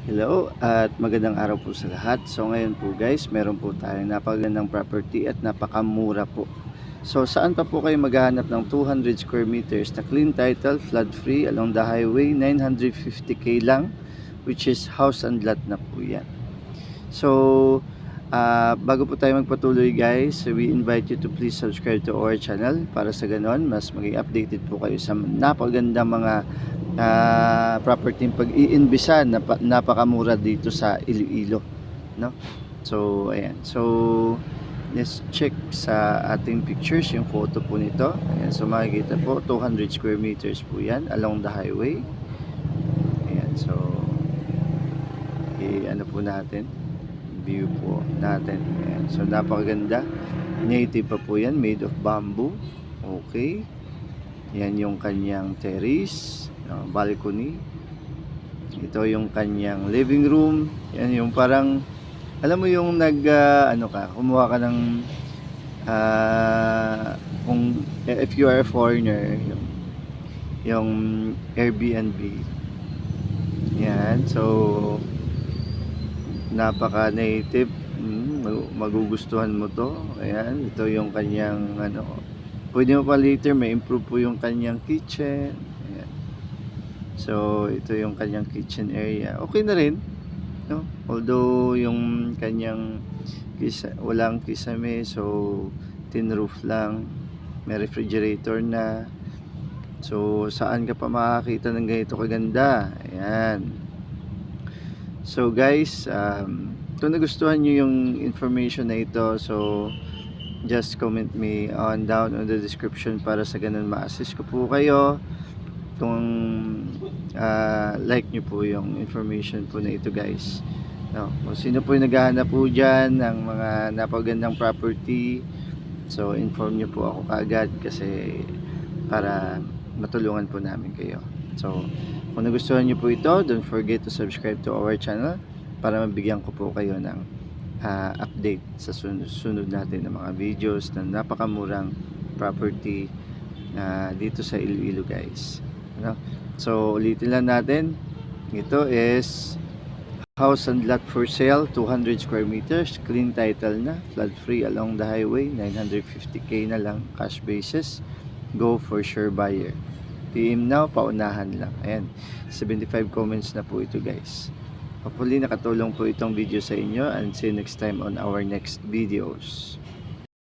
Hello at magandang araw po sa lahat. So ngayon po guys, meron po tayong napakagandang property at napakamura po. So saan pa po kayo maghahanap ng 200 square meters na clean title, flood free along the highway, 950k lang, which is house and lot na po yan. So bago po tayo magpatuloy guys, we invite you to please subscribe to our channel para sa ganon mas maging updated po kayo sa napakagandang mga property pag-iinbisan na napakamura dito sa Iloilo, no? So ayan, so let's check sa ating pictures yung photo po nito. Ayan, so makikita po 200 square meters po yan along the highway. Ayan, so ano po natin view po natin. Ayan, so napakaganda, native pa po yan, made of bamboo. Okay, yan yung kanyang terrace, balcony. Ito yung kanyang living room. Yan yung parang, alam mo yung kumuha ka ng kung if you are a foreigner, yung Airbnb. Yan, so napaka native. Magugustuhan mo to. Ayan, ito yung kanyang pwede mo pa later may improve po yung kanyang kitchen. Ayan. So ito yung kanyang kitchen area, okay na rin, no? Although yung kanyang walang kisame, so tin roof lang, may refrigerator na. So saan ka pa makakita ng ganito kaganda? Ayan. So guys, kung nagustuhan nyo yung information na ito, so just comment me on down on the description para sa ganun ma-assist ko po kayo kung like nyo po yung information po na ito guys, no? Kung sino po yung naghahanap po dyan ng mga napagandang property, so inform nyo po ako kaagad kasi para matulungan po namin kayo. So kung nagustuhan nyo po ito, don't forget to subscribe to our channel para mabigyan ko po kayo ng update sa sunod natin ng mga videos na napakamurang property dito sa Iloilo guys, no? So ulitin lang natin, ito is house and lot for sale, 200 square meters, clean title na, flood free along the highway, 950k na lang, cash basis, go for sure buyer. PM now, paunahan lang. Ayan, 75 comments na po ito guys. Hopefully nakatulong po itong video sa inyo and see you next time on our next videos.